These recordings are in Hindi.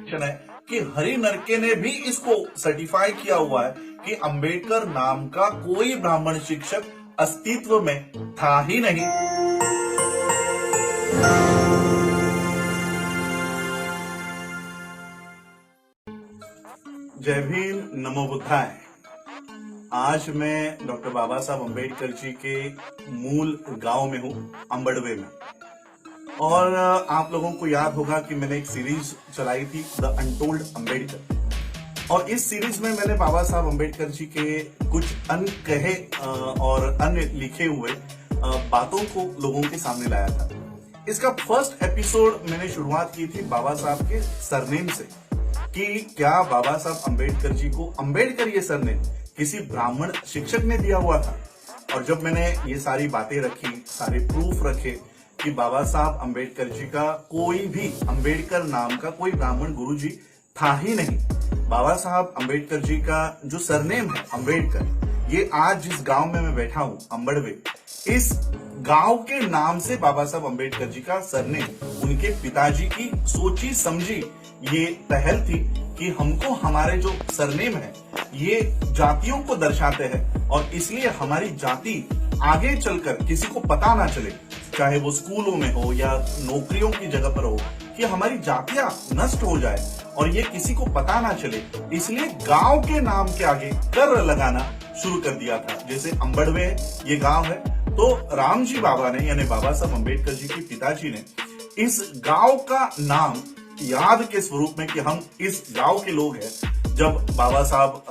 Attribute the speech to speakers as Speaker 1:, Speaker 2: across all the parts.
Speaker 1: सर्टिफिकेशन है कि हरि नरके ने भी इसको सर्टिफाई किया हुआ है कि अंबेडकर नाम का कोई ब्राह्मण शिक्षक अस्तित्व में था ही नहीं। जय भीम, नमो बुद्धाय। आज मैं डॉक्टर बाबा साहब अंबेडकर जी के मूल गांव में हूं, अंबड़वे में। और आप लोगों को याद होगा कि मैंने एक सीरीज चलाई थी, द अनटोल्ड अंबेडकर। और इस सीरीज में मैंने बाबा साहब अंबेडकर जी के कुछ अनकहे और अनलिखे हुए बातों को लोगों के सामने लाया था। इसका फर्स्ट एपिसोड मैंने शुरुआत की थी बाबा साहब के सरनेम से, कि क्या बाबा साहब अंबेडकर जी को अंबेडकर ये सरनेम किसी ब्राह्मण शिक्षक ने दिया हुआ था। और जब मैंने ये सारी बातें रखी, सारे प्रूफ रखे कि बाबा साहब अंबेडकर जी का कोई भी अंबेडकर नाम का कोई ब्राह्मण गुरु जी था ही नहीं। बाबा साहब अंबेडकर जी का जो सरनेम है अंबेडकर, ये आज जिस गांव में मैं बैठा हूं, अंबड़वे, इस गांव के नाम से बाबा साहब अंबेडकर जी का सरनेम उनके पिताजी की सोची समझी ये पहल थी कि हमको हमारे जो सरनेम है ये जातियों को दर्शाते हैं, और इसलिए हमारी जाति आगे चलकर किसी को पता ना चले, चाहे वो स्कूलों में हो या नौकरियों की जगह पर हो, कि हमारी जातियां नष्ट हो जाए और ये किसी को पता ना चले। इसलिए गांव के नाम के आगे कर लगाना शुरू कर दिया था। जैसे अंबड़वे ये गांव है, तो रामजी बाबा ने यानी बाबा साहब अंबेडकर जी के पिताजी ने इस गांव का नाम याद के स्वरूप में कि हम इस गांव के लोग हैं, जब बाबा साहब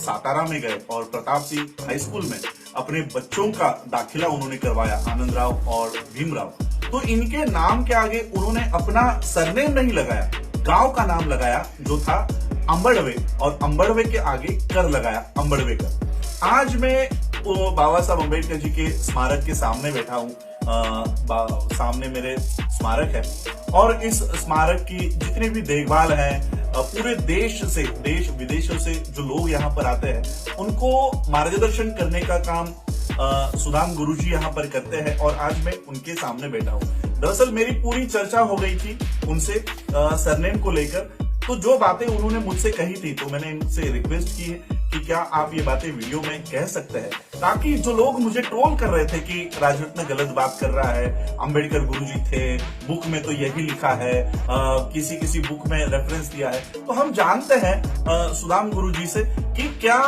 Speaker 1: सातारा में गए और प्रताप सिंह हाई स्कूल में अपने बच्चों का दाखिला उन्होंने करवाया, आनंद राव और भीमराव, तो इनके नाम के आगे उन्होंने अपना सरनेम नहीं लगाया, गांव का नाम लगाया जो था अंबड़वे, और अंबड़वे के आगे कर लगाया, अंबड़वे कर। आज मैं तो बाबा साहब अंबेडकर जी के स्मारक के सामने बैठा हूँ। सामने मेरे स्मारक है, और इस स्मारक की जितनी भी देखभाल है, पूरे देश विदेशों से जो लोग यहाँ पर आते हैं उनको मार्गदर्शन करने का काम सुदाम गुरुजी यहाँ पर करते हैं, और आज मैं उनके सामने बैठा हूँ। दरअसल मेरी पूरी चर्चा हो गई थी उनसे सरनेम को लेकर, तो जो बातें उन्होंने मुझसे कही थी, तो मैंने इनसे रिक्वेस्ट की है कि क्या आप ये बातें वीडियो में कह सकते हैं, ताकि जो लोग मुझे ट्रोल कर रहे थे कि राजरत्न गलत बात कर रहा है, अंबेडकर गुरुजी थे, बुक में तो यही लिखा है, किसी बुक में रेफरेंस दिया है, तो हम जानते हैं सुदाम गुरुजी से कि क्या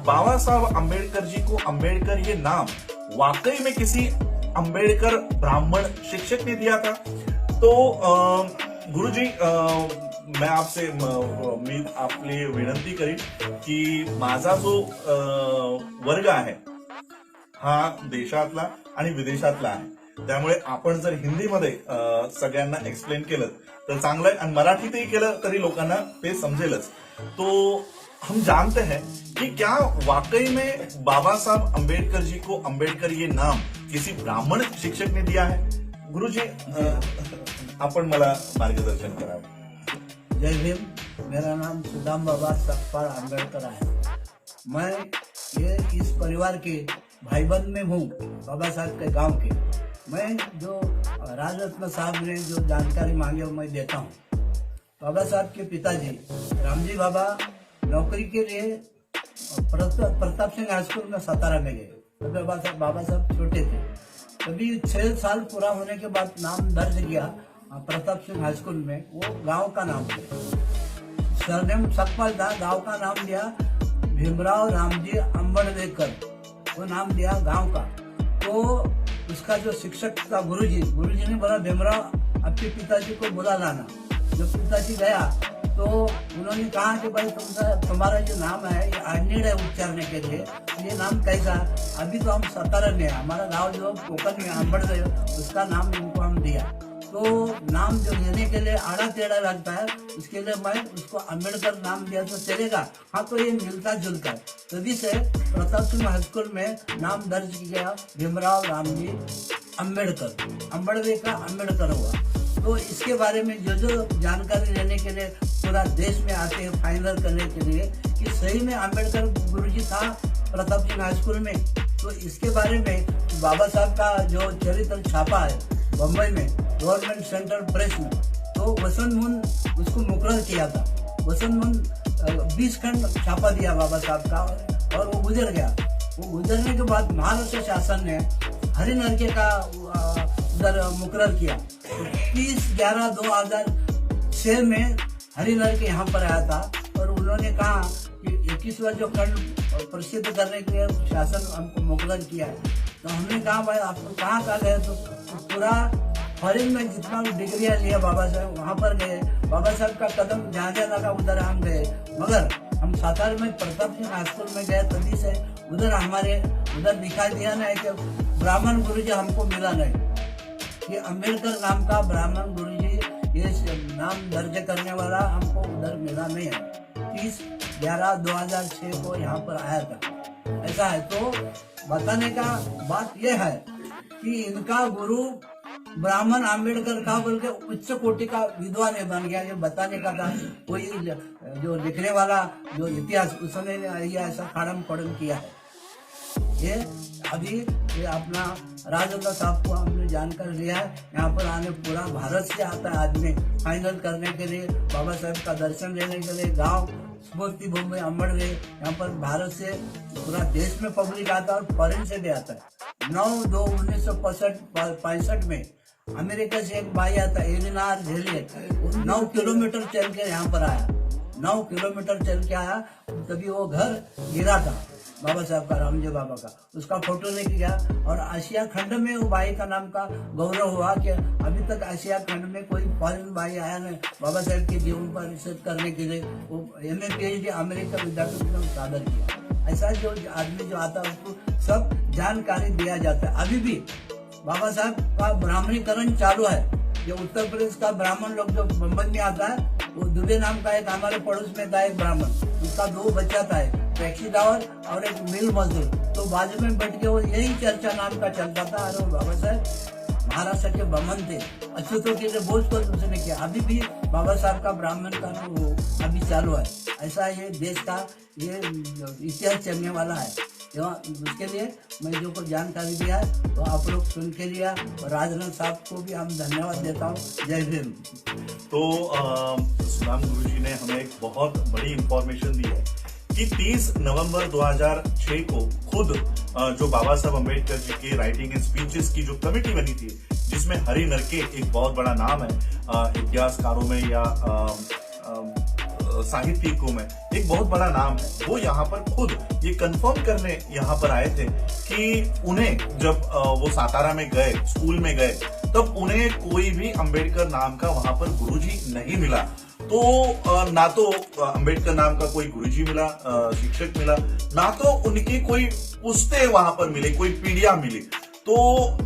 Speaker 1: बाबा साहब अंबेडकर जी को अंबेडकर ये नाम वाकई में किसी अंबेडकर ब्राह्मण शिक्षक ने दिया था। तो गुरुजी, मैं आपसे आपले विनंती करीन की माझा जो वर्ग आहे हा देशातला आणि विदेशातला आहे, त्यामुळे आपण जर हिंदीमध्ये सगळ्यांना एक्सप्लेन केलं तर चांगलं आहे, आणि मराठीतही केलं तरी लोकांना ते समजेलच। तो हम जानते हैं कि क्या वाकई में बाबा साहब अंबेडकर जी को अंबेडकर ये नाम किसी ब्राह्मण शिक्षक ने दिया है। गुरुजी, आपण मला मार्गदर्शन करावं।
Speaker 2: जय भीम। मेरा नाम सुदाम बाबा सखपाल अंबेडकर है। मैं ये इस परिवार के भाईबंद में हूँ, बाबा साहब के गांव के। मैं जो राजरत्न साहब ने जो जानकारी मांगी वो मैं देता हूँ। बाबा साहब के पिताजी रामजी बाबा नौकरी के लिए प्रताप सिंह हाई स्कूल में सातारा में गए। तो बाबा साहब छोटे थे, तभी 6 साल पूरा होने के बाद नाम दर्ज किया प्रताप सिंह हाई स्कूल में। वो गांव का नाम दिया, सरनेम सकपाल था, गांव का नाम दिया भीमराव रामजी अंबड़वेकर, वो नाम दिया गांव का। तो उसका जो शिक्षक था गुरुजी ने बोला भीमराव आपके पिताजी को बुला लाना। जब पिताजी गया तो उन्होंने कहा कि भाई तुम्हारा जो नाम है ये अनिड है उच्चारने के लिए, ये नाम कैसा, अभी तो हम सातारा में है, हमारा गांव जो कोकन में अंबड़वे, उसका नाम इनको हम दिया। तो नाम जो लेने के लिए आड़ा टेढ़ा लगता है, उसके लिए मैं उसको अंबेडकर नाम दिया तो चलेगा। हाँ, तो ये मिलता जुलता है। तभी से प्रताप सिंह हाई स्कूल में नाम दर्ज किया भीमराव रामजी अंबेडकर, अंबड़वे का अंबेडकर हुआ। तो इसके बारे में जो जानकारी लेने के लिए पूरा देश में आते हैं फाइनल करने के लिए कि सही में अंबेडकर गुरुजी था प्रताप सिंह हाई स्कूल में। तो इसके बारे में बाबा साहब का जो चरित्र छापा है बम्बई में गवर्नमेंट सेंट्रल प्रेस में, तो जो वसंत मून उसको मुकर्रर किया था, वसंत मून 20 खंड छापा दिया बाबा साहब का और वो गुजर गया। वो गुजरने के बाद महाराष्ट्र शासन ने हरि नरके का उधर मुकर्रर किया। तो 30/11/2006 में हरि नरके यहाँ पर आया था और उन्होंने कहा कि 21वां जो खंड प्रसिद्ध करने के लिए शासन हमको मुकर्रर किया है। तो हमने कहा भाई आप कहाँ गए? तो पूरा फॉरेन में जितना डिग्रियां लिया बाबा साहब वहाँ पर गए, बाबा साहब का कदम जहाँ जहाँ लगा उधर हम गए। मगर हम सातार में प्रताप सिंह हाई स्कूल में गए, तभी से उधर हमारे उधर दिखाई दिया ना कि ब्राह्मण गुरुजी हमको मिला नहीं, कि अम्बेडकर नाम का ब्राह्मण गुरुजी ये नाम दर्ज करने वाला हमको उधर मिला नहीं है। 30/11/2006 को यहाँ पर आया था। ऐसा है तो बताने का बात यह है कि इनका गुरु ब्राह्मण अम्बेडकर का बोल के उच्च कोटि का विद्वान बन गया। ये बताने का था, कोई जो लिखने वाला जो इतिहास उसने ये ऐसा खाड़म खोड़म किया है। ये अभी ये अपना राजेंद्र साहब को हमने जानकर लिया है। यहाँ पर आने पूरा भारत से आता है आदमी फाइनल करने के लिए, बाबा साहब का दर्शन लेने के लिए। गांव स्मृति भूमि अम्बड़वे, यहाँ पर भारत से पूरा देश में पब्लिक आता है और फॉरेन से भी आता है। 9/2/1965 में अमेरिका से एक भाई आता एलिनार झेलियट, 9 किलोमीटर चल के यहाँ पर आया, 9 किलोमीटर चल के आया। तभी वो घर गिरा था बाबा साहब का, रामजी बाबा का, उसका फोटो लेके गया। और आशिया खंड में वो भाई का नाम का गौरव हुआ कि अभी तक आशिया खंड में कोई फॉरेन भाई आया नहीं बाबा साहब के जीवन पर रिसर्च करने के लिए। वो MA PhD अमेरिका विद्यापीठ में सादर किया। ऐसा जो आदमी जो आता है उसको सब जानकारी दिया जाता है। अभी भी बाबा साहब का ब्राह्मणीकरण चालू है। जो उत्तर प्रदेश का ब्राह्मण लोग जो बम्बई में आता है, वो दुबे नाम का एक हमारे पड़ोस में था एक ब्राह्मण, उसका 2 बच्चा था, टैक्सी ड्राइवर और एक मिल मजदूर। तो बाजू में बैठ के वो यही चर्चा नाम का चलता था। अरे बाबा साहब महाराष्ट्र के ब्राह्मण थे, अछूतों के लिए बोझ को उसने किया। अभी भी बाबा साहब का ब्राह्मण का वो अभी चालू है। ऐसा ये देश का ये इतिहास चलने वाला है। उसके लिए मैं जो को जानकारी दिया है तो आप लोग सुन के लिया, और राजनाथ साहब को भी हम धन्यवाद देता हूँ। जय भीम।
Speaker 1: तो सुदाम गुरुजी ने हमें एक बहुत बड़ी इंफॉर्मेशन दी है कि 30 नवंबर 2006 को खुद जो बाबा साहब अम्बेडकर जी के राइटिंग एंड स्पीचेस की जो कमेटी बनी थी, जिसमें हरि नरके एक बहुत बड़ा नाम है इतिहासकारों में या साहित्यिकों में एक बहुत बड़ा नाम है, वो यहाँ पर खुद ये कंफर्म करने यहाँ पर आए थे कि उन्हें जब वो सातारा में गए, स्कूल में गए, तब उन्हें कोई भी अम्बेडकर नाम का वहां पर गुरुजी नहीं मिला। तो ना तो अम्बेडकर नाम का कोई गुरुजी मिला, शिक्षक मिला, ना तो उनकी कोई पुस्तें वहां पर मिली, कोई पीढ़ियां मिली। तो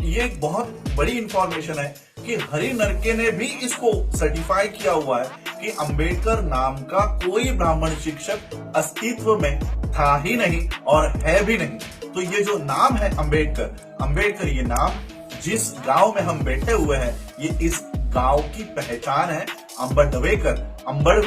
Speaker 1: ये एक बहुत बड़ी इंफॉर्मेशन है कि हरि नरके ने भी इसको सर्टिफाई किया हुआ है कि अम्बेडकर नाम का कोई ब्राह्मण शिक्षक अस्तित्व में था ही नहीं और है भी नहीं। तो ये जो नाम है अम्बेडकर ये नाम जिस गांव में हम बैठे हुए हैं, ये इस गांव की पहचान है। अम्बड़वे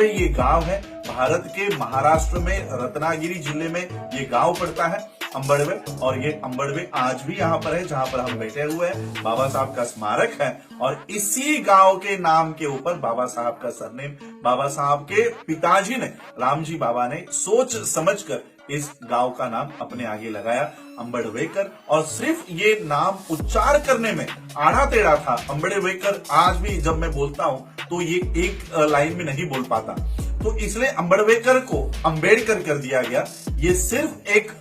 Speaker 1: ये गांव है, भारत के महाराष्ट्र में रत्नागिरी जिले में ये गांव पड़ता है अम्बड़वे। और ये अम्बड़वे आज भी यहाँ पर है जहाँ पर हम बैठे हुए हैं। बाबा साहब का स्मारक है और इसी गांव के नाम के ऊपर बाबा साहब का सरनेम, बाबा साहब के पिताजी ने, रामजी बाबा ने सोच समझकर इस गांव का नाम अपने आगे लगाया, अम्बड़वेकर। और सिर्फ ये नाम उच्चार करने में आड़ा टेढ़ा था। अम्बड़वेकर आज भी जब मैं बोलता हूं तो ये एक लाइन में नहीं बोल पाता, तो इसलिए अम्बड़वेकर को अम्बेडकर कर दिया गया। ये सिर्फ एक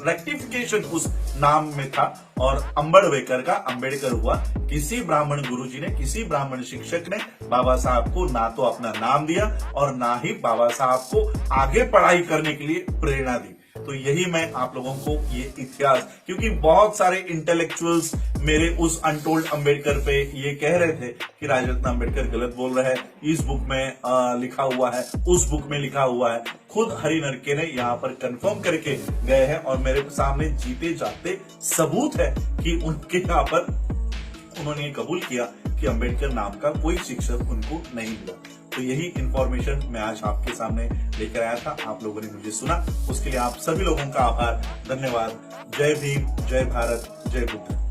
Speaker 1: रेक्टिफिकेशन उस नाम में था और अम्बड़वेकर का अम्बेडकर हुआ। किसी ब्राह्मण गुरुजी ने, किसी ब्राह्मण शिक्षक ने बाबा साहब को ना तो अपना नाम दिया और ना ही बाबा साहब को आगे पढ़ाई करने के लिए प्रेरणा दी। तो यही मैं आप लोगों को ये इतिहास, क्योंकि बहुत सारे इंटेलेक्चुअल्स मेरे उस अनटोल्ड अम्बेडकर पे ये कह रहे थे कि राजरत्न अम्बेडकर गलत बोल रहे हैं, इस बुक में लिखा हुआ है, उस बुक में लिखा हुआ है। खुद हरि नरके ने यहाँ पर कंफर्म करके गए हैं और मेरे सामने जीते जाते सबूत है कि उनके यहाँ पर उन्होंने ये कबूल किया कि अम्बेडकर नाम का कोई शिक्षक उनको नहीं मिला। तो यही इंफॉर्मेशन मैं आज आपके सामने लेकर आया था। आप लोगों ने मुझे सुना, उसके लिए आप सभी लोगों का आभार, धन्यवाद। जय भीम, जय भारत, जय बुद्ध।